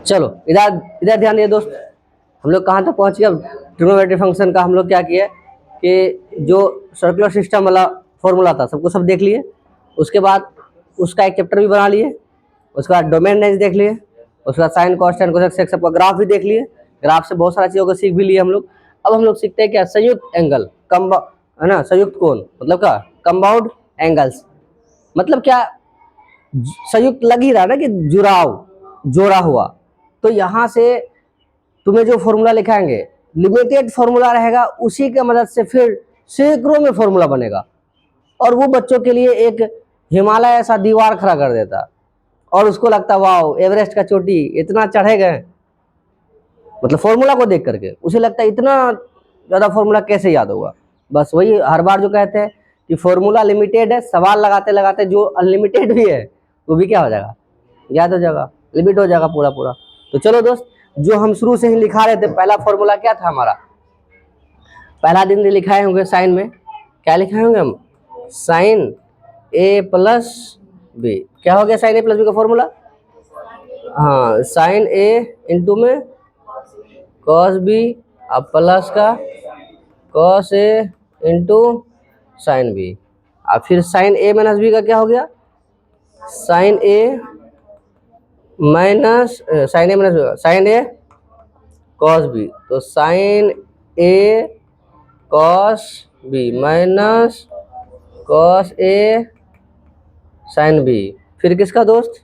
चलो इधर इधर ध्यान दिए दोस्त, हम लोग कहाँ तक पहुँच गए। ट्रिग्नोमेट्री फंक्शन का हम लोग क्या किए कि जो सर्कुलर सिस्टम वाला फॉर्मूला था सबको सब देख लिए, उसके बाद उसका एक चैप्टर भी बना लिए, उसके बाद डोमेन रेंज देख लिए, उसके बाद sine cos tan cosec sec सबका ग्राफ भी देख लिए, ग्राफ से बहुत सारा चीज़ों को सीख भी लिए हम लोग। अब हम लोग सीखते हैं क्या, संयुक्त एंगल है ना, संयुक्त कोण मतलब क्या, कंपाउंड एंगल्स मतलब क्या, संयुक्त लग ही रहा ना कि जुड़ाव, जोड़ा हुआ। तो यहाँ से तुम्हें जो फॉर्मूला लिखाएंगे लिमिटेड फॉर्मूला रहेगा, उसी के मदद से फिर सैकड़ों में फॉर्मूला बनेगा, और वो बच्चों के लिए एक हिमालय ऐसा दीवार खड़ा कर देता, और उसको लगता वाह एवरेस्ट का चोटी इतना चढ़े गए, मतलब फॉर्मूला को देख करके उसे लगता है इतना ज़्यादा फॉर्मूला कैसे याद होगा। बस वही हर बार जो कहते हैं कि फॉर्मूला लिमिटेड है, सवाल लगाते लगाते जो अनलिमिटेड भी है वो भी क्या हो जाएगा, याद हो जाएगा, लिमिट हो जाएगा पूरा पूरा। तो चलो दोस्त, जो हम शुरू से ही लिखा रहे थे, पहला फॉर्मूला क्या था हमारा, पहला दिन लिखाए होंगे साइन में, क्या लिखाए होंगे हम, साइन ए प्लस बी। क्या हो गया साइन ए प्लस बी का फॉर्मूला, हाँ साइन ए इंटू में कॉस बी, अब प्लस का cos A into sine B, अब फिर साइन ए माइनस बी का क्या हो गया, sine A minus sine A minus sine A cos B, तो sign A cos B minus cos A sine B, फिर किसका दोस्त,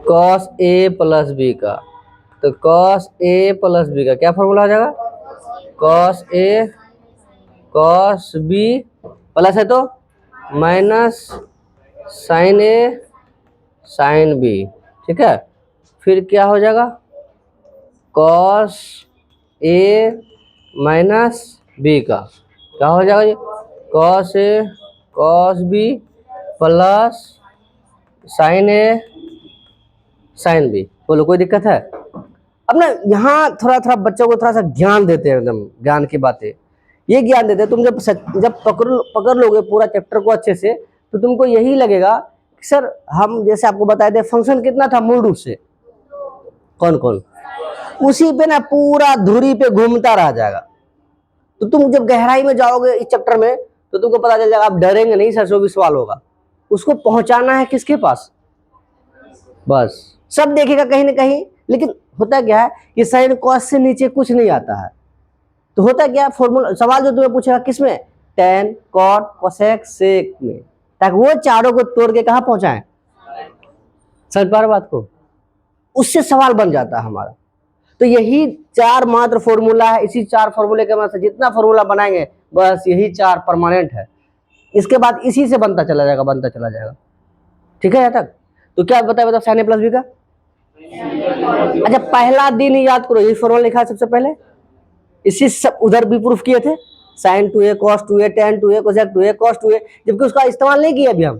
कॉस ए प्लस बी का, तो कॉस ए प्लस बी का क्या फॉर्मूला हो जाएगा, cos A cos B plus है तो minus sine A sine B, ठीक है। फिर क्या हो जाएगा, कॉस ए माइनस बी का क्या हो जाएगा, ये cos A cos B plus sign A sine B. बोलो कोई दिक्कत है। अब ना यहाँ थोड़ा थोड़ा बच्चों को थोड़ा सा ज्ञान देते हैं, एकदम ज्ञान की बातें, ये ज्ञान देते हैं। तुम जब पकड़ लोगे पूरा चैप्टर को अच्छे से, तो तुमको यही लगेगा कि सर हम जैसे आपको बताए थे फंक्शन कितना था मूल रूप से, कौन कौन, उसी पे ना पूरा धुरी पे घूमता रह जाएगा। तो तुम जब गहराई में जाओगे इस चैप्टर में तो तुमको पता चल जाएगा, आप डरेंगे नहीं, सर जो भी सवाल होगा उसको पहुंचाना है किसके पास, बस सब देखेगा कहीं ना कहीं। लेकिन होता क्या है कि साइन कॉस से नीचे कुछ नहीं आता है, तो होता क्या, फॉर्मूला सवाल जो तुम्हें पूछेगा किसमें, टेन कॉट कोसेक सेक में, ताकि वो चारों को तोड़ के कहाँ पहुंचाएं, समझ पा रहे बात को, उससे सवाल बन जाता है हमारा। तो यही चार मात्र फॉर्मूला है, इसी चार फॉर्मूले के मदद से जितना फॉर्मूला बनाएंगे बस यही चार परमानेंट है, इसके बाद इसी से बनता चला जाएगा, बनता चला जाएगा, ठीक है यहाँ तक। तो क्या बताया साइन ए प्लस बी का, अच्छा पहला दिन ही याद करो, यही फॉर्मूला लिखा है सबसे पहले, इसी सब उधर भी प्रूफ किए थे, sine two A cos two A tan two A cosec two A cos two A, जबकि उसका इस्तेमाल नहीं किया अभी हम,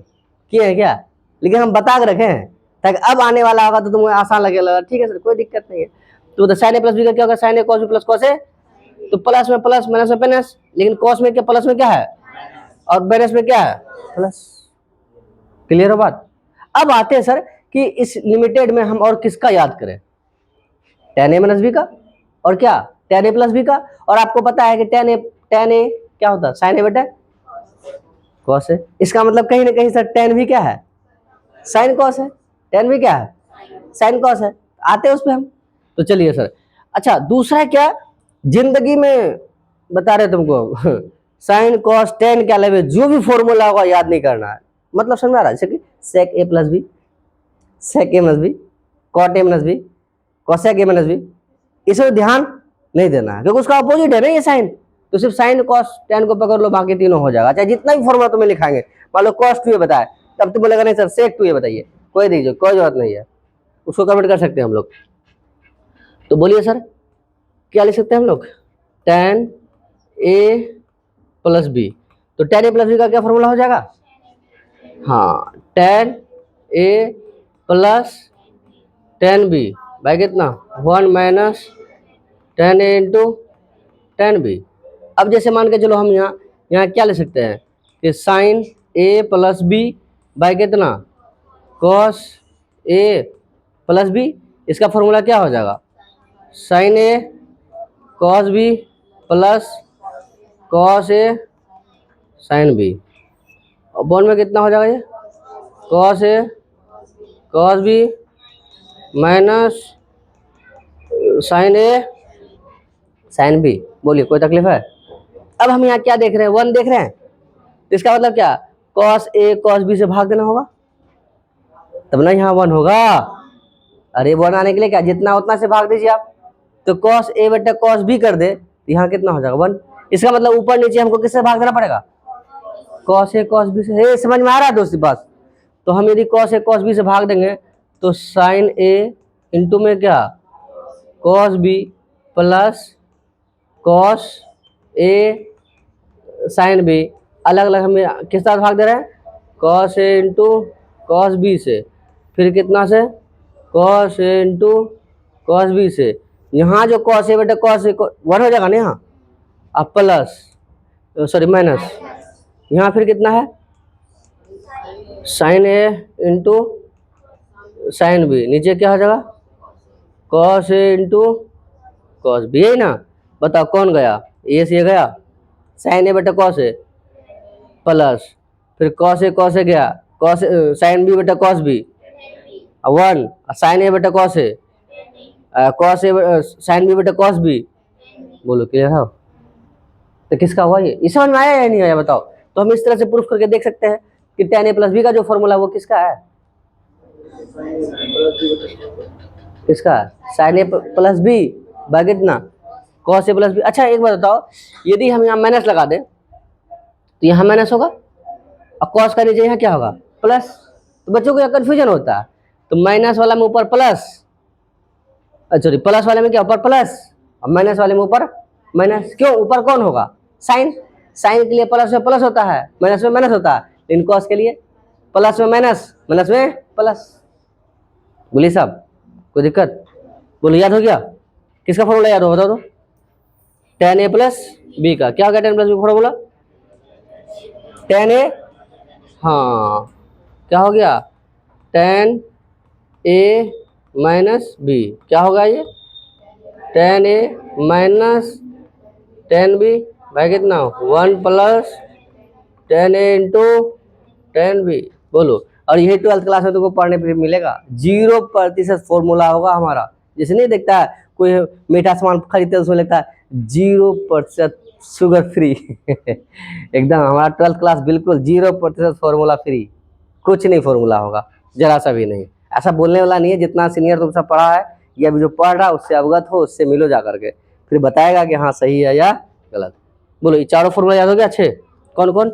किए हैं क्या, लेकिन हम बता के रखे हैं ताकि अब आने वाला होगा तो तुम्हें आसान लगेगा। ठीक है सर कोई दिक्कत नहीं है। तो साइन ए प्लस बी का क्या होगा, sign A cos B plus cos ए, तो प्लस में प्लस माइनस में माइनस, लेकिन कॉस में क्या, प्लस में क्या है और माइनस में क्या है प्लस, क्लियर हो बात। अब आते हैं सर कि इस लिमिटेड में हम और किसका याद करें, टेन ए माइनस बी का, और क्या टेन ए प्लस बी का, और आपको पता है कि टेन ए क्या होता है, साइन ए बटा कॉस है, इसका मतलब कहीं ना कहीं सर टेन भी क्या है, साइन कॉस है, टेन भी क्या है, साइन कॉस है, आते हैं उस पर हम। तो चलिए सर, अच्छा दूसरा क्या, जिंदगी में बता रहे तुमको साइन कॉस टेन क्या लगे, जो भी फॉर्मूला होगा याद नहीं करना है, मतलब समझ आ रहा है, जैसे कि sec A plus B, sec A minus B, cot A minus B, cosec A minus B, इसे ध्यान नहीं देना है क्योंकि उसका अपोजिट है ना ये साइन, तो सिर्फ साइन कॉस टेन को पकड़ लो, बाकी तीनों हो जाएगा। चाहे जितना भी फॉर्मूला तुम्हें लिखाएंगे, मान लो कॉस टू ए बताए, तब तुम बोलेगा नहीं सर सेक टू ए बताइए, कोई दीजिए कोई जरूरत नहीं है, उसको कन्वर्ट कर सकते हैं हम लोग। तो बोलिए सर क्या लिख सकते हैं हम लोग, टेन ए प्लस बी, तो टेन ए प्लस बी का क्या फॉर्मूला हो जाएगा, हाँ tan A plus tan B by कितना, one minus tan A into tan B. अब जैसे मान के चलो हम यहाँ क्या ले सकते हैं कि sine A plus B by कितना, कॉस ए प्लस बी, इसका फॉर्मूला क्या हो जाएगा, sine A cos B plus cos A sine B, और बॉन्ड में कितना हो जाएगा ये, cos A cos B minus sine A sine B. बोलिए कोई तकलीफ है। अब हम यहाँ क्या देख रहे हैं, 1 देख रहे हैं, तो इसका मतलब क्या, कॉस ए कॉस बी से भाग देना होगा, तब ना यहाँ 1 होगा। अरे 1 आने के लिए क्या, जितना उतना से भाग दीजिए आप, तो कॉस ए बटे कॉस बी कर दे, तो यहाँ कितना हो जाएगा 1। इसका मतलब ऊपर नीचे हमको किससे भाग देना पड़ेगा, कॉस ए कॉस बी से। हे समझ में आ रहा है दोस्तों बात। तो हम यदि कॉस ए कॉस बी से भाग देंगे तो साइन ए इंटू में क्या, cos B plus cos A sine B, अलग अलग हमें किस तरह भाग दे रहे हैं, cos A into cos B से, फिर कितना से, cos A into cos B से। यहाँ जो कॉस ए बटे कॉस ए 1 हो जाएगा ना यहाँ, अब प्लस सॉरी माइनस, यहाँ फिर कितना है, sign A into sine B, नीचे क्या हो जाएगा, cos A into cos B, यही ना। बताओ कौन गया, ये से गया, साइन ए बटे कॉस ए प्लस फिर कॉस ए गया, कॉस साइन बी बटे कॉस बी 1, साइन ए बटे कॉस ए साइन बी बटे कॉस बी। बोलो क्लियर हो। तो किसका हुआ ये समझ में आया या नहीं आया बताओ। तो हम इस तरह से प्रूफ करके देख सकते हैं कि tan a प्लस बी का जो फॉर्मूला वो किसका है, किसका, sign A plus B bye कितना, कॉस ए प्लस बी। अच्छा एक बात बताओ, यदि हम यहाँ माइनस लगा दें तो यहाँ माइनस होगा, और कॉस का नीचे यहाँ क्या होगा प्लस, तो बच्चों को यहाँ कन्फ्यूजन होता है। तो माइनस वाला में ऊपर प्लस, सॉरी प्लस वाले में क्या ऊपर प्लस, और माइनस वाले में ऊपर माइनस। क्यों, ऊपर कौन होगा, साइन, साइन के लिए प्लस में प्लस होता है, माइनस में माइनस होता है, लेकिन कॉस के लिए प्लस में माइनस, माइनस में प्लस। बोलिए साहब कोई दिक्कत, बोलो याद हो गया, किसका फॉर्मूला याद हो बताओ तो, tan a प्लस बी का क्या होगा, tan plus B formula, tan a, हाँ क्या हो गया, tan a माइनस बी, क्या होगा ये, tan a minus tan b भाई कितना 1 plus tan a into tan b। बोलो, और यही 12th क्लास में तुमको पढ़ने पे मिलेगा, 0% फॉर्मूला होगा हमारा। जैसे नहीं देखता है कोई मीठा सामान खरीदते हैं उसमें लिखता है 0% शुगर फ्री एकदम हमारा 12th क्लास बिल्कुल 0% फॉर्मूला फ्री, कुछ नहीं फॉर्मूला होगा, जरा सा भी नहीं। ऐसा बोलने वाला नहीं है, जितना सीनियर तुमसे पढ़ा है या अभी जो पढ़ रहा है उससे अवगत हो, उससे मिलो जा करके, फिर बताएगा कि हाँ सही है या गलत। बोलो ये चारों फॉर्मूला याद हो गया अच्छे, कौन कौन,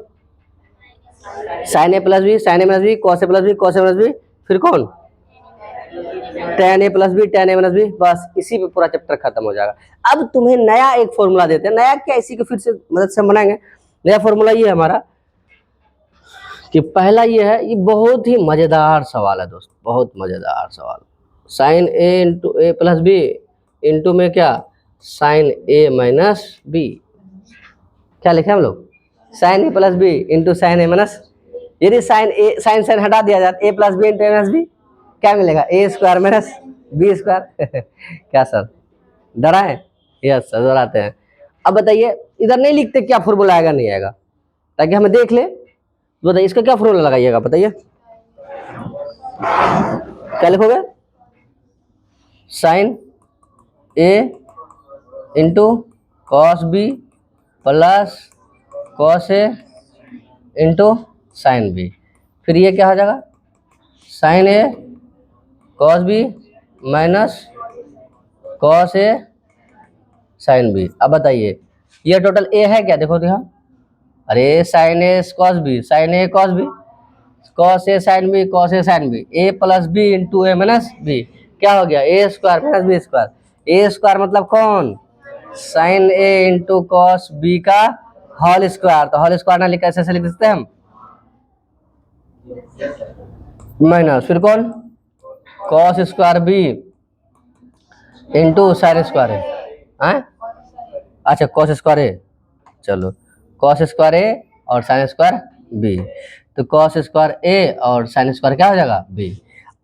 sign A plus B, sign A minus B, cos A plus B, cos A minus B, फिर कौन, tan ए प्लस बी, tan ए माइनस बी। बस इसी पे पूरा चैप्टर खत्म हो जाएगा। अब तुम्हें नया एक फॉर्मूला देते हैं, नया क्या, इसी को फिर से मदद से बनाएंगे। नया फॉर्मूला ये है हमारा कि पहला ये है, ये बहुत ही मजेदार सवाल है दोस्त, बहुत मजेदार सवाल। Sign A into A plus B into में क्या, साइन ए माइनस बी, क्या लिखे हम लोग, sign A plus B into sine A minus, यदि साइन ए साइन साइन हटा दिया जाए, ए प्लस बी इंटू ए माइनस बी क्या मिलेगा, ए स्क्वायर माइनस बी स्क्वायर क्या सर डरा है, यस सर डराते हैं। अब बताइए इधर नहीं लिखते क्या फॉर्मूला आएगा नहीं आएगा, ताकि हमें देख ले। तो बताइए इसका क्या फॉर्मूला लगाइएगा, बताइए क्या लिखोगे, sine A into cos B plus cos A into sine B, फिर ये क्या हो जाएगा, sine A cos B minus cos A sine B. अब बताइए ये टोटल ए है क्या, देखो देखो, अरे sign A cos B, sign A cos B, cos A sine B, cos A sine B, A plus B into A minus B, क्या हो गया, ए स्क्वायर माइनस बी स्क्वायर। ए स्क्वायर मतलब कौन, sign A into cos B का whole square, तो whole square ना लिख ऐसे लिख सकते हैं हम, माइनस फिर कौन, cos square B into sine square है, अच्छा कॉस स्क्वायर ए, चलो कॉस स्क्वायर ए और साइन स्क्वायर बी, तो कॉस स्क्वायर ए और साइन स्क्वायर क्या हो जाएगा बी।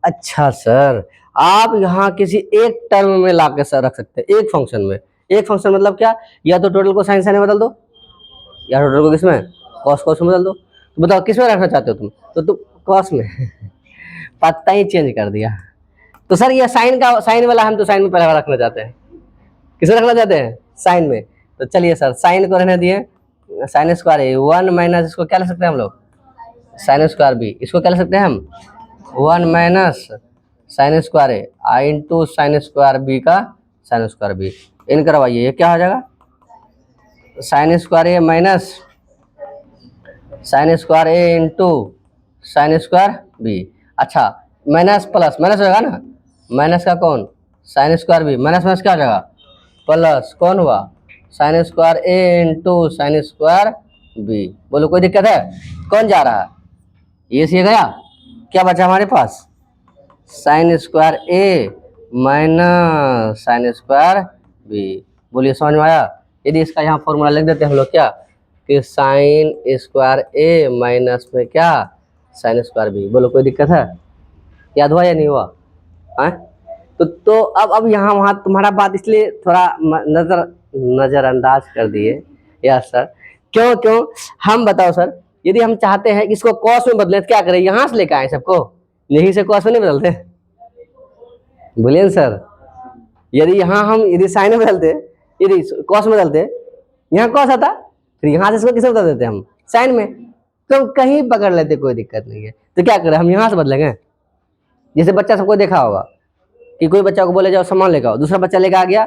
अच्छा सर आप यहाँ किसी एक टर्म में ला के रख सकते हैं, एक फंक्शन में। एक फंक्शन मतलब क्या, या तो टोटल को साइन साइन में बदल दो, या टोटल को किसमें, कॉस कॉस में बदल दो। तो बताओ किस में रखना चाहते हो तुम, तो तुम कॉस में पत्ता ही चेंज कर दिया। तो सर ये साइन का, साइन वाला हम तो साइन में पहले वाला रखना चाहते हैं, किसमें रखना चाहते हैं, साइन में। तो चलिए सर साइन को रहने दिए, साइन स्क्वायर ए 1 माइनस, इसको क्या लिख सकते हैं हम लोग, साइन स्क्वायर बी। इसको क्या लिख सकते हैं हम, 1 minus sine square A I into sine square B का साइन स्क्वायर बी। इन करवाइए, ये क्या हो जाएगा, sine square A minus sine square A into sine square B. अच्छा माइनस प्लस माइनस होगा ना, माइनस का कौन, sine square B, minus minus क्या हो जाएगा, प्लस कौन हुआ, sine square A into sine square B. बोलो कोई दिक्कत है, कौन जा रहा है, ये सी गया, क्या बचा हमारे पास, sign square A minus sine square B. बोलिए समझ में आया। यदि इसका यहाँ फॉर्मूला लिख देते हैं हम लोग क्या, कि साइन स्क्वायर ए माइनस में क्या, साइन स्क्वायर बी। बोलो कोई दिक्कत है, याद हुआ या नहीं हुआ है। तो अब यहाँ वहाँ तुम्हारा बात इसलिए थोड़ा नजरअंदाज कर दिए यार सर, क्यों क्यों हम बताओ सर, यदि हम चाहते हैं कि इसको कॉस में बदले तो क्या करें, यहाँ से लेकर आए सबको, यहीं से कॉस में नहीं बदलते, बोलिए सर। यदि यहाँ हम यदि साइन में बदलते, यदि कॉस में बदलते, यहाँ कॉस आता, फिर यहाँ से इसको किसे बदल देते हम, साइन में, तो कहीं पकड़ लेते, कोई दिक्कत नहीं है। तो क्या करें हम, यहाँ से बदलेंगे। जैसे बच्चा सबको देखा होगा कि कोई बच्चा को बोले जाओ सामान लेकर आओ, दूसरा बच्चा लेकर आ गया,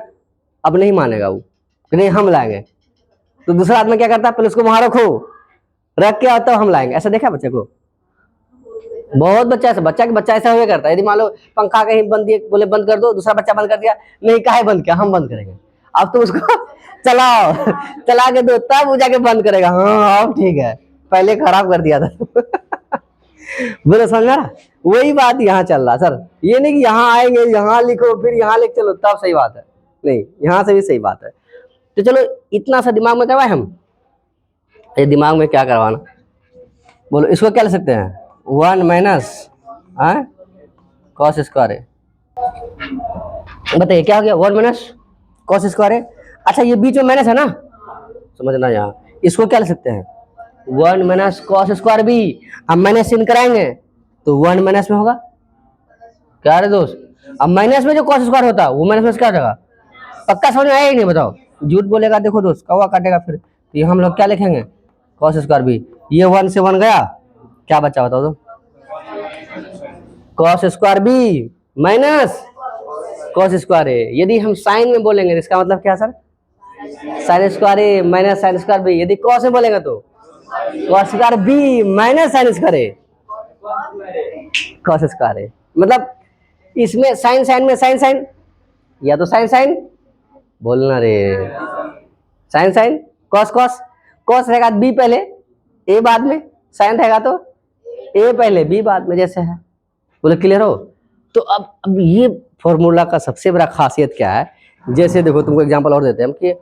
अब नहीं मानेगा वो, नहीं हम लाएंगे, तो दूसरा आदमी क्या करता है, पहले उसको वहां रखो, रख के आता हम लाएंगे। ऐसा देखा बच्चे को, बहुत बच्चा ऐसा, बच्चा ऐसा हुआ करता है। यदि मान लो पंखा कहीं बंद दिए, बोले बंद कर दो, दूसरा बच्चा बंद कर दिया, नहीं काहे बंद किया, हम बंद करेंगे। अब तुम उसको चलाओ, चला के दो, तब वो जाके बंद करेगा, हाँ अब ठीक है, पहले खराब कर दिया था बोले समझा, वही बात यहाँ चल रहा सर। ये नहीं कि यहाँ आएंगे, यहाँ लिखो, फिर यहाँ लिख चलो, तब सही बात है, नहीं यहाँ से भी सही बात है। तो चलो इतना सा दिमाग में करवाए हम, ये दिमाग में क्या करवाना, बोलो इसको क्या ले सकते हैं, 1 माइनस कॉस स्क्वायर है। बताइए क्या हो गया, 1 माइनस कॉस स्क्वायर है। अच्छा ये बीच में माइनस है ना, समझना, यहाँ इसको क्या ले सकते हैं, 1 माइनस कॉस स्क्वायर बी। अब माइनस इन कराएंगे तो 1 माइनस में होगा, क्या रे दोस्त, अब माइनस में जो कॉस स्क्वायर होता है वो माइनस में क्या हो जाएगा, पक्का समझ में आया ही नहीं, बताओ, झूठ बोलेगा देखो दोस्त कौवा काटेगा फिर। तो ये हम लोग क्या लिखेंगे, कॉस स्क्वायर बी, ये 1 से 1 गया, क्या बचा बताओ तो, cos square B minus cos square A. यदि हम साइन में बोलेंगे इसका मतलब क्या sir, sine square A minus sine square B. यदि कॉस में बोलेंगे तो cos square B minus sine square A, cos square A. मतलब इसमें साइन साइन में साइन साइन, या तो साइन साइन बोलना रे, sine sine cos cos, cos रहेगा बी पहले ए बाद में, साइन रहेगा तो ए पहले बी बाद में, जैसे है। बोले क्लियर हो। तो अब ये फॉर्मूला का सबसे बड़ा खासियत क्या है, जैसे देखो तुमको एग्जांपल और देते हैं हम कि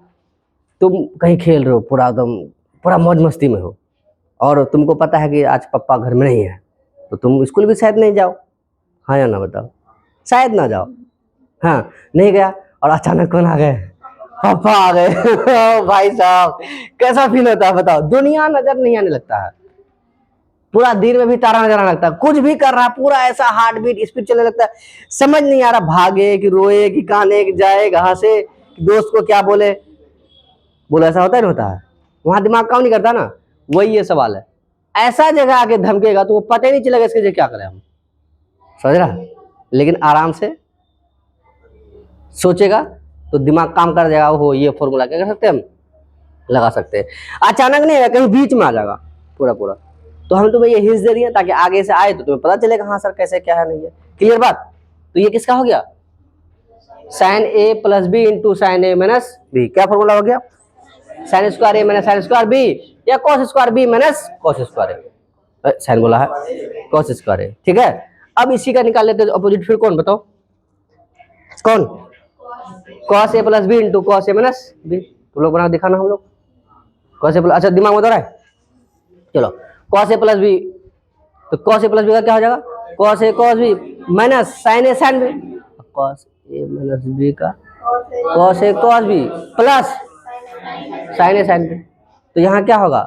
तुम कहीं खेल रहे हो, पूरा एकदम पूरा मौज मस्ती में हो, और तुमको पता है कि आज पापा घर में नहीं है, तो तुम स्कूल भी शायद नहीं जाओ, हाँ या ना बताओ, शायद ना जाओ, हाँ नहीं गया, और अचानक कौन आ गए, पापा आ गए भाई साहब कैसा फील होता है बताओ, दुनिया नजर नहीं आने लगता है, पूरा दिन में भी तारा नजर आने लगता है, कुछ भी कर रहा है पूरा ऐसा हार्ट बीट स्पीड चलने लगता है, समझ नहीं आ रहा भागे कि रोए कि काने कि जाए कहाँ से, दोस्त को क्या बोले। बोलो ऐसा होता है नहीं होता है, वहां दिमाग काम नहीं करता ना, वही ये सवाल है। ऐसा जगह आके धमकेगा तो वो पता ही नहीं चलेगा इसके लिए क्या करें हम, समझ रहा, लेकिन आराम से सोचेगा तो दिमाग काम कर जाएगा, वो ये फॉर्मूला क्या कर सकते हैं हम, लगा सकते हैं। अचानक नहीं है, कहीं बीच में आ जाएगा पूरा पूरा। तो हम तुम्हें ये हिंस दे रही है ताकि आगे से आए तो तुम्हें पता चलेगा हाँ सर कैसे क्या है, नहीं है, क्लियर बात। तो ये किसका हो गया, sine A plus B into sine A minus B, क्या फॉर्मूला हो गया, sine square A minus sine square B, या cos square B minus cos square A, sine बोला है कॉस स्क्वायर ए, ठीक है। अब इसी का निकाल लेते हैं अपोजिट, फिर कौन बताओ, कौन, cos A plus B into cos A minus B. तुम लोग बना दिखाना, हम लोग कॉस ए प्लस, अच्छा दिमाग में तो रहा है, चलो कॉस ए प्लस बी, तो कॉस ए प्लस बी का क्या हो जाएगा, cos A cos B minus sine A sine B, cos A minus B का cos A cos B plus sign A sine B. तो यहाँ क्या होगा,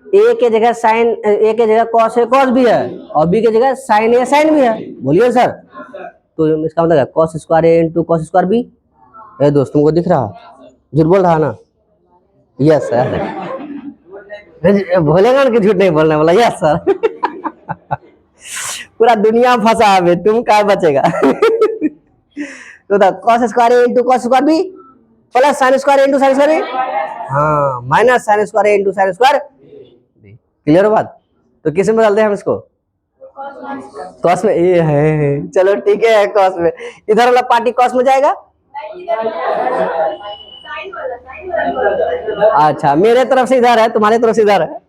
ए के जगह साइन, ए के जगह कॉस ए कॉस भी है और बी के जगह साइन ए साइन भी है। बोलिए सर, तो इसका मतलब cos square A into cos square B. ए दोस्त तुमको दिख रहा, झूठ बोल रहा ना? Yes sir. बोलेगा ना कि झूठ नहीं बोलने वाला? Yes sir. पूरा दुनिया फंसा है, तुम क्या बचेगा? तो cos square A into cos square B plus sine square A into sine square B, हाँ minus sine square A into sine square B. Clear बात? तो किस में बदलते हैं हम इसको? कॉस में। ये है, चलो ठीक है कॉस में। इधर वाला पार्टी कॉस में जाएगा। अच्छा, मेरे तरफ से इधर है, तुम्हारे तरफ से इधर है।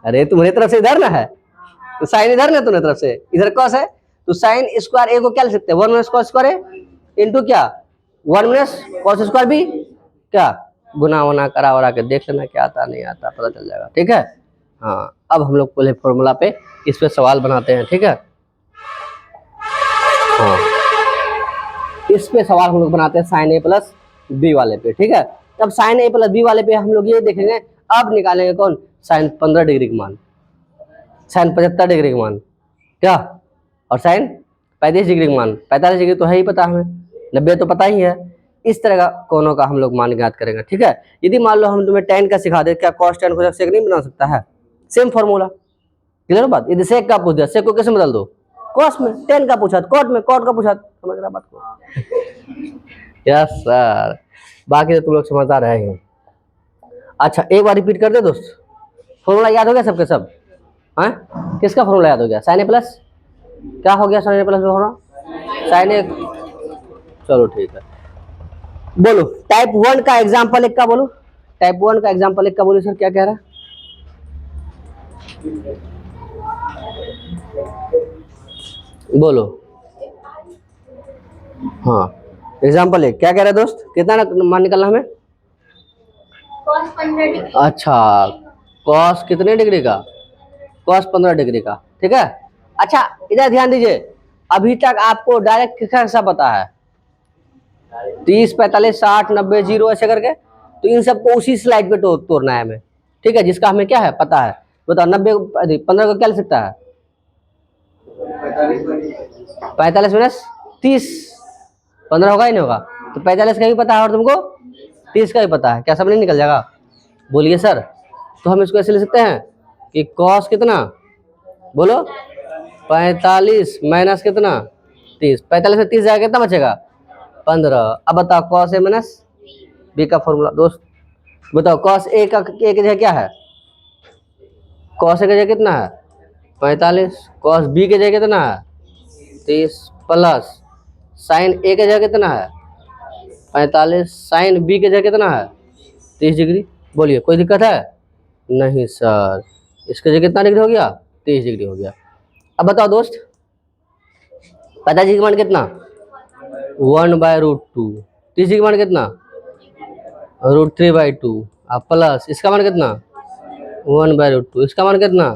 अरे तुम्हारी तरफ से इधर ना है, तो साइन इधर ना, तुम्हारी तरफ से इधर कॉस है, तो साइन स्क्वायर ए को क्या लिख सकते हैं? 1 minus cos square A into क्या 1 माइनस कॉस स्क्वायर बी। क्या गुना वना करा वरा के देख लेना, क्या आता नहीं आता पता चल जाएगा। ठीक है, हाँ अब हम लोग पहले फॉर्मूला पे इस पे सवाल बनाते हैं। ठीक है, हाँ इस पे सवाल हम लोग बनाते हैं साइन ए प्लस बी वाले पे। ठीक है, तब साइन ए प्लस बी वाले पे हम लोग ये देखेंगे, अब निकालेंगे कौन? साइन 15 डिग्री का मान, साइन 75 डिग्री का मान, क्या, और साइन 35 डिग्री का मान। 45 डिग्री तो है ही पता हमें, 90 तो पता ही है। इस तरह का कोनों का हम लोग मान ज्ञात करेंगे। ठीक है, यदि मान लो हम तुम्हें tan का सिखा दे, क्या cos tan को सेक नहीं बना सकता है? Same formula. क्लियर बात? यदि सेक का पूछ दिया, सेक को कैसे बदल दो? cos में। tan का पूछा cot में, cot का पूछा, समझ रहा बात को? यस सर, बाकी तो तुम लोग समझदार रहे हैं। अच्छा एक बार रिपीट कर दे दोस्त, फॉर्मूला याद हो गया सबके सब? हाँ, किसका फॉर्मूला याद हो गया? साइन ए प्लस क्या हो गया? Sine A plus formula sine ए। चलो ठीक है, बोलो टाइप 1 का एग्जांपल एक का बोलो, टाइप 1 का एग्जांपल एक का बोलो सर, क्या कह रहा है? बोलो। हाँ एग्जांपल एक क्या कह रहा है दोस्त? कितना मान निकलना हमें? Cos 15 degree. अच्छा, कॉस कितने डिग्री का? कॉस 15 डिग्री का। ठीक है, अच्छा इधर ध्यान दीजिए, अभी तक आपको डायरेक्ट कैसा पता है? 30, 45, 60, 90, 0 ऐसे करके, तो इन सबको उसी स्लाइड पे तोड़ना है हमें। ठीक है, जिसका हमें क्या है पता है। बताओ 90 15 को क्या लिख सकता है? 45 माइनस 30, 15 होगा ही नहीं होगा, तो 45 का भी पता है और तुमको 30 का भी पता है, क्या सब नहीं निकल जाएगा? बोलिए सर। तो हम इसको ऐसे लिख सकते हैं कि कॉस कितना, बोलो 45 माइनस कितना 30, 45 में 30 जाएगा, कितना बचेगा? 15। अब बताओ कॉस ए माइनस बी का फॉर्मूला दोस्त, बताओ कॉस ए का ए की जगह क्या है? कॉस ए की जगह कितना है? 45। कॉस बी की जगह कितना है? 30 प्लस साइन ए की जगह कितना है? 45। साइन बी की जगह कितना है? 30 डिग्री। बोलिए कोई दिक्कत है? नहीं सर, इसकी जगह कितना डिग्री हो गया? 30 डिग्री हो गया। अब बताओ दोस्त, 45 का मान कितना? 1/√2। 30 का मान कितना? √3/2। अब प्लस इसका मान कितना? 1/√2। इसका मान कितना?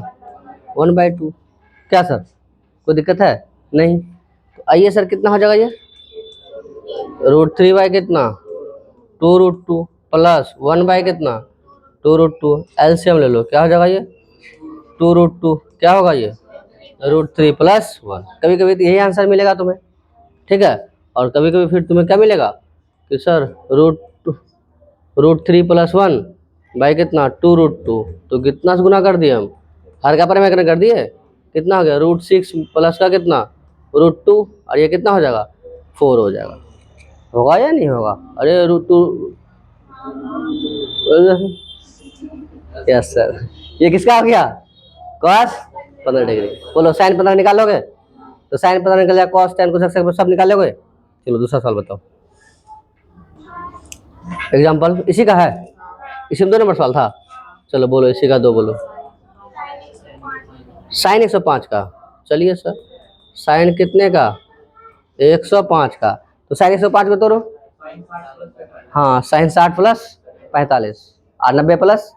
1/2। क्या सर कोई दिक्कत है? नहीं। तो आइए सर कितना हो जाएगा ये? √3 कितना? 2√2 प्लस 1 कितना? 2√2। एलसीएम ले लो, क्या हो जाएगा ये? 2√2 क्या होगा ये? √3 प्लस 1। कभी कभी तो यही आंसर मिलेगा तुम्हें। ठीक है, और कभी कभी फिर तुम्हें क्या मिलेगा कि सर √3 प्लस 1 बाई कितना? 2√2। तो कितना से गुना कर दिए हम? हर का पर में कर दिए, कितना हो गया? √6 प्लस का कितना? √2, और ये कितना हो जाएगा? 4 हो जाएगा। होगा या नहीं होगा? अरे √2। यस सर, ये किसका हो गया? Cos 15 degree. बोलो साइन 15 निकालोगे, तो साइन 15 निकल जाए, कॉस tan को सब निकाल लोगे। चलो दूसरा सवाल बताओ, एग्जाम्पल इसी का है, इसी में 2 नंबर सवाल था। चलो बोलो इसी का 2 बोलो। साइन 105 का। चलिए सर, साइन कितने का? 105 का। तो साइन 105 में तोड़ो। हाँ साइन 60 प्लस 45 और 90 प्लस,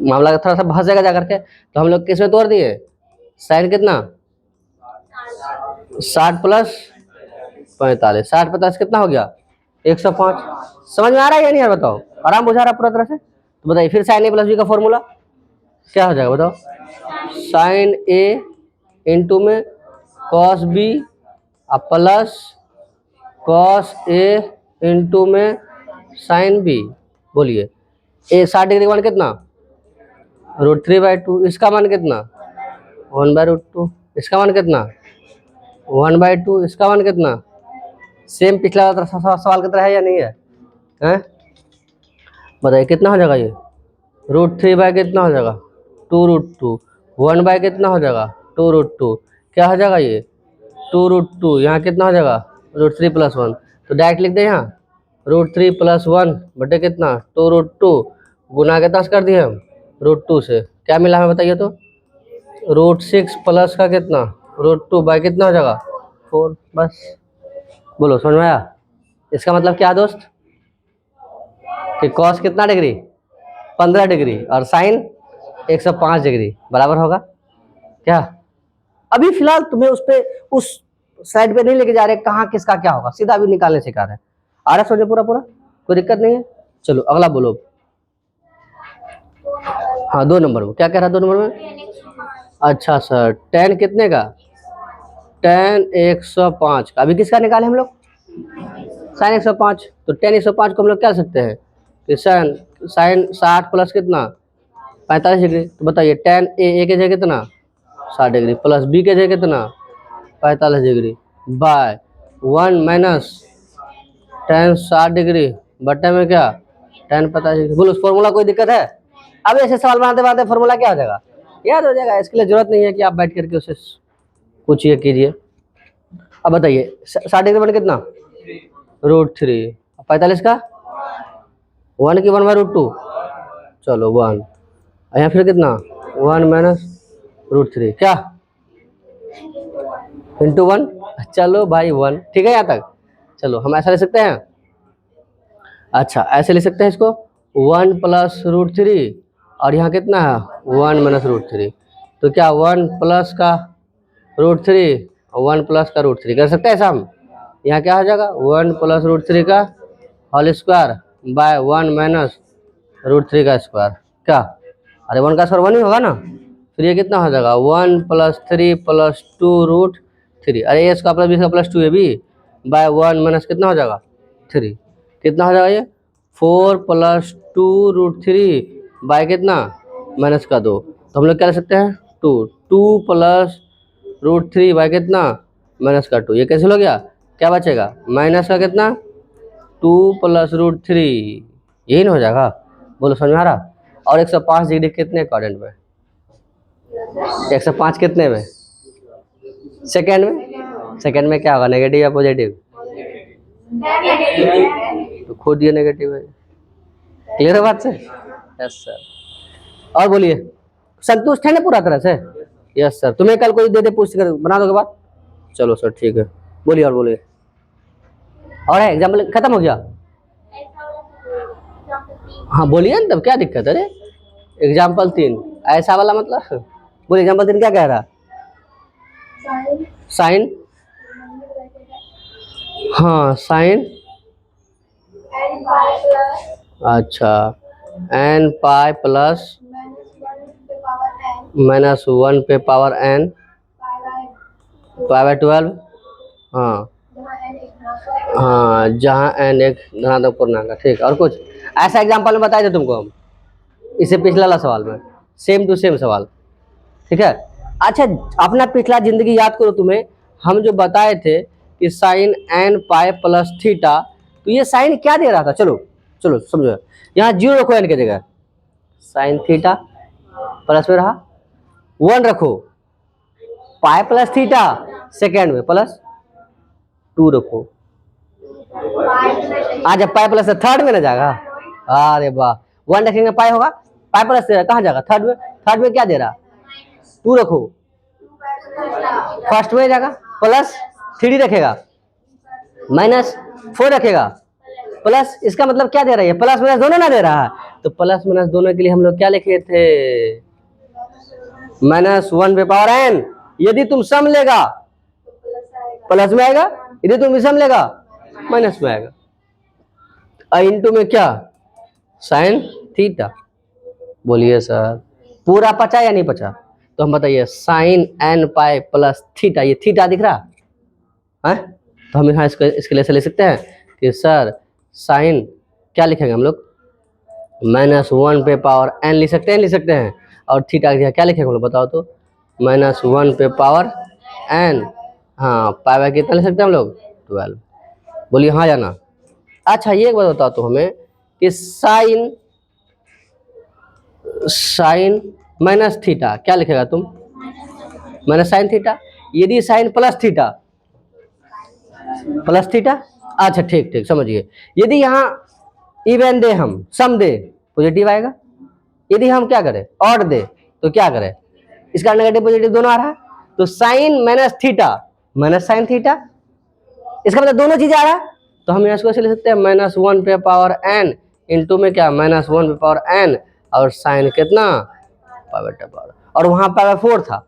मामला थोड़ा सा फंस जाएगा जा करके। तो हम लोग किस में तोड़ दिए? साइन कितना? 60 प्लस 45, 60 50 कितना हो गया 105। समझ में आ रहा है या नहीं यार, बताओ, आराम बुझा रहा पूरा तरह से? तो बताइए फिर साइन ए प्लस बी का फॉर्मूला क्या हो जाएगा बताओ? साइन ए इंटू में cos B plus cos A into में साइन बी। बोलिए ए 60 डिग्री वन कितना √3/2, इसका मान कितना 1/√2, इसका मान कितना 1/2, इसका मान कितना सेम पिछला सवाल की तरह है या नहीं है? हैं बताइए कितना हो जाएगा ये √3 बाय कितना हो जाएगा 2√2, 1 बाय कितना हो जाएगा 2√2, क्या हो जाएगा ये 2√2, यहाँ कितना हो जाएगा √3 + 1, तो डायरेक्ट लिख दे यहाँ √3 + 1 बटे कितना 2√2 गुना के 10 कर दिए हम √2 से, क्या मिला हमें बताइए तो √6 प्लस का कितना √2 बाय कितना हो जाएगा 4। बस बोलो समझ में आया? इसका मतलब क्या दोस्त कि कॉस कितना डिग्री 15 डिग्री और साइन 105 डिग्री बराबर होगा क्या? अभी फिलहाल तुम्हें उस साइड पे नहीं लेके जा रहे कहाँ किसका क्या होगा, सीधा अभी निकालने सिखा रहे हैं। आ रहा समझे पूरा पूरा, कोई दिक्कत नहीं है? चलो अगला बोलो। हाँ 2 नंबर में क्या कह रहा है 2 नंबर में? अच्छा सर tan कितने का tan 105 का, अभी किसका निकाले हम लोग sin 105, तो tan 105 को हम लोग क्या सकते हैं कि sin 60 प्लस कितना 45 डिग्री, तो बताइए tan ए के जगह कितना 60 डिग्री प्लस बी के जगह कितना 45 degree by 1 minus tan 60 degree बटे में क्या tan 45 डिग्री। बोलो फॉर्मूला कोई दिक्कत है? अब ऐसे सवाल बनाते बनाते फॉर्मूला क्या हो जाएगा याद हो जाएगा, इसके लिए जरूरत नहीं है कि आप बैठ करके उसे पूछिए कीजिए। अब बताइए 60 डिग्री बटे कितना √3, 45 का 1 की 1/√2, चलो 1, यहाँ फिर कितना 1 माइनस √3 क्या इंटू 1, चलो भाई 1, ठीक है यहाँ तक? चलो हम ऐसा ले सकते हैं, अच्छा ऐसे ले सकते हैं इसको 1 प्लस √3 और यहाँ कितना है 1 माइनस √3, तो क्या 1 प्लस का √3 और 1 प्लस का √3 कर सकते हैं ऐसा हम? यहाँ क्या हो जाएगा 1 प्लस √3 का होल स्क्वायर बाय 1 माइनस √3 का स्क्वायर, क्या अरे 1 का स्क्वायर 1 ही होगा ना, फिर ये कितना हो जाएगा 1 + 3 + 2√3, अरे इसका प्लस बी का प्लस 2 है भी बाय 1 माइनस कितना हो जाएगा 3, कितना हो जाएगा ये 4 + 2√3 बाय कितना माइनस का 2, तो हम लोग क्या ले सकते हैं 2 + √3 बाय कितना माइनस का 2, ये कैसे हो गया क्या बचेगा माइनस का कितना 2 + √3, यही ना हो जाएगा? बोलो समझ में आ रहा? और 105 डिग्री कितने क्वाड्रेंट में 105 कितने में सेकंड में क्या होगा नेगेटिव या पॉजिटिव? तो खुद ये नेगेटिव है, क्लियर है बात से? Yes sir. और बोलिए संतुष्ट है ना पूरा तरह से? Yes sir. तुम्हें कल कोई दे दे पूछ कर बना दोगे बात? चलो सर ठीक है, बोलिए और बोलिए। और है एग्जाम्पल खत्म हो गया? हाँ बोलिए ना, तब क्या दिक्कत है? एग्जाम्पल 3 ऐसा वाला मतलब बोलिए एग्जाम्पल 3 क्या कह रहा? साइन, हाँ साइन, अच्छा n पाई प्लस -1 पे पावर n π/12, हाँ हाँ जहाँ n एक धनात्मक पूर्णांक है, ठीक। और कुछ ऐसा एग्जाम्पल में बताए थे तुमको हम इससे पिछला वाला सवाल में, सेम टू सेम सवाल, ठीक है? अच्छा अपना पिछला जिंदगी याद करो, तुम्हें हम जो बताए थे कि sine n pi plus theta, तो ये साइन क्या दे रहा था? चलो चलो समझो, यहाँ 0 रखो n की जगह, साइन थीटा प्लस में रहा 1 रखो पाई प्लस थीटा सेकेंड में प्लस 2 रखो, आज जब पाई प्लस थर्ड में ना जाएगा, अरे वाह 1 रखेंगे पाई होगा, पाई प्लस कहाँ जाएगा थर्ड में क्या दे रहा 2 रखो फर्स्ट में जाएगा प्लस 3 रखेगा -4 रखेगा प्लस, इसका मतलब क्या दे रहा है प्लस माइनस दोनों ना दे रहा है, तो प्लस माइनस दोनों के लिए हम लोग क्या लिखे थे -1 पे पावर n, यदि तुम सम लेगा प्लस में आएगा, यदि तुम विषम लेगा माइनस में आएगा। इंटू में क्या, साइन थीटा। बोलिए सर पूरा पचा या नहीं पचा? तो हम बताइए sine N pi plus theta, ये थीटा दिख रहा है? तो हम यहाँ इसके लिए से ले सकते हैं कि सर साइन क्या लिखेंगे हम लोग, -1 पे पावर एन लिख सकते हैं, और थीटा क्या लिखेंगे हम लोग बताओ तो, -1 पे पावर एन। हाँ पाई बाय कितना लिख सकते हैं हम लोग, 12। बोलिए हाँ या ना? अच्छा ये एक बात बताओ तो हमें कि साइन माइनस थीटा क्या लिखेगा तुम, माइनस साइन थीटा। यदि साइन प्लस थीटा, अच्छा ठीक ठीक समझिए। यदि यहाँ इवन दे, हम सम दे, पॉजिटिव आएगा। यदि हम क्या करें ऑड दे तो क्या करें, इसका नेगेटिव पॉजिटिव दोनों आ रहा है, तो sine minus theta minus sine theta, इसका मतलब दोनों चीजें आ रहा है। तो हम इसको ऐसे लिख सकते हैं -1 पे पावर एन इंटू में क्या -1 पे पावर एन, और साइन कितना पाई बटा पावर, और वहां पाई 4 था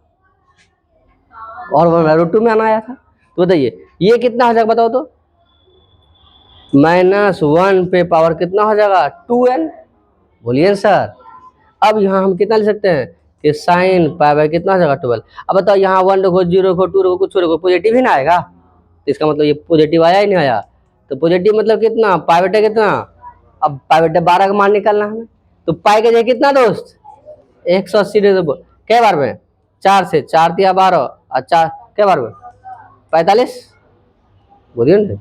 और √2 में आना आया था। तो बताइए ये कितना हो जाएगा बताओ तो, -1 पे पावर कितना हो जाएगा 2n। बोलिए सर अब यहाँ हम कितना ले सकते हैं कि साइन पाई बाय कितना हो जाएगा 12। अब बताओ यहाँ 1 रखो 0 रखो 2 रखो कुछ रखो, पॉजिटिव ही ना आएगा। तो इसका मतलब ये पॉजिटिव आया ही नहीं आया। तो पॉजिटिव मतलब कितना, पाई बटा कितना, अब पाई बटा 12 का मान निकालना हमें। तो पाई का जगह कितना दोस्त 180 दे दो, कै बार में 4 से, 4 दिया 12 और 4 कै बार में 45। बोलिए ना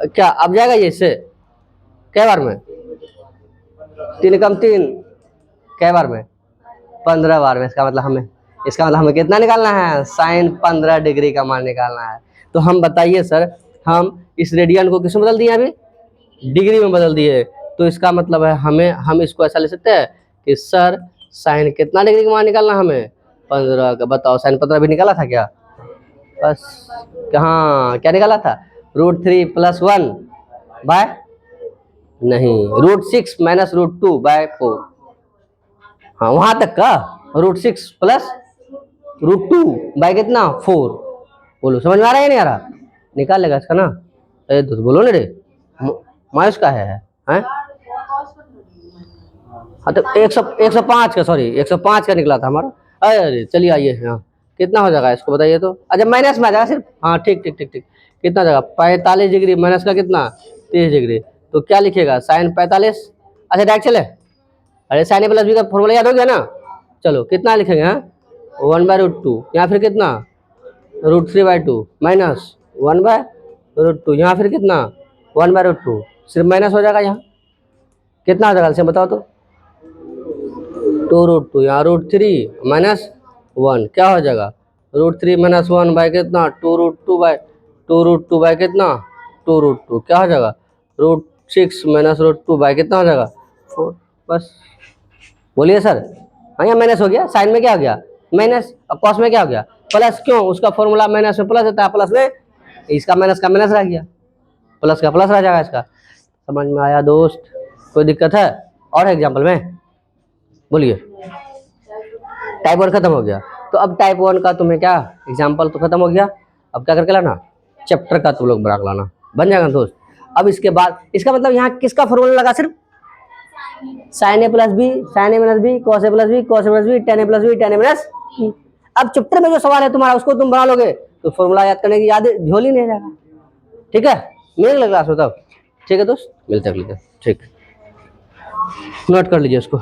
क्या अब जाएगा ये इससे, कै बार में 3 कम 3, कै बार में 15 बार में। इसका मतलब हमें कितना निकालना है, साइन 15 डिग्री का मान निकालना है। तो हम बताइए सर हम इस रेडियन को किसमें बदल दिए, अभी डिग्री में बदल दिए। तो इसका मतलब है हम इसको ऐसा ले सकते हैं कि सर साइन कितना डिग्री का मान निकालना हमें 15 का। बताओ साइन 15 भी निकाला था क्या, बस कहाँ क्या निकाला था, √3 + 1 बाय नहीं √6 - √2 बाय 4। हाँ वहां तक का √6 + √2 बाय कितना 4। बोलो समझ में आ रहा है नहीं आ रहा, निकाल लेगा इसका ना। अरे दोस्त बोलो ना रे, मायूस का है हैं? हाँ तो 105 का, सॉरी 105 का निकला था हमारा। अरे चलिए आइए हाँ कितना हो जाएगा इसको बताइए तो। अच्छा माइनस में आ जाएगा सिर्फ, हाँ ठीक ठीक ठीक ठीक। कितना जाएगा 45 डिग्री माइनस का कितना 30 डिग्री। तो क्या लिखिएगा साइन 45। अच्छा डायरेक्ट चले, अरे साइन प्लस बी का फॉर्मूला याद हो गया ना। चलो कितना लिखेंगे, हाँ 1/√2, या फिर कितना √3/2 माइनस 1/√2, यहाँ फिर कितना 1/√2, सिर्फ माइनस हो जाएगा। यहाँ कितना हो जाएगा से बताओ तो, 2√2 यहाँ √3 - 1 क्या हो जाएगा, √3 - 1 बाय कितना 2√2 बाय कितना 2√2 क्या हो जाएगा, √6 - √2 बाय कितना हो जाएगा 4। बस बोलिए सर, हाँ यहाँ माइनस हो गया, साइन में क्या हो गया माइनस, और कॉस में क्या हो गया प्लस। क्यों, उसका फॉर्मूला माइनस में प्लस होता है, प्लस में इसका माइनस का माइनस रह गया, प्लस का प्लस रह जाएगा इसका। समझ में आया दोस्त, कोई दिक्कत है और एग्जाम्पल में बोलिए। टाइप 1 खत्म हो गया। तो अब टाइप 1 का तुम्हें क्या एग्जाम्पल तो खत्म हो गया, अब क्या करके लाना चैप्टर का तुम लोग बना लाना, बन जाएगा दोस्त। अब इसके बाद इसका मतलब यहाँ किसका फॉर्मूला लगा, सिर्फ sign A plus B, sign A minus B, cos A plus B, cos A plus B, ten A plus B, ten A minus B. अब चैप्टर में जो सवाल है तुम्हारा उसको तुम बना लोगे तो फॉर्मूला याद करने की याद झोल ही नहीं जाएगा। ठीक है मिलेगा क्लास में तब, ठीक है दोस्त मिलते हैं ठीक, नोट कर लीजिए उसको।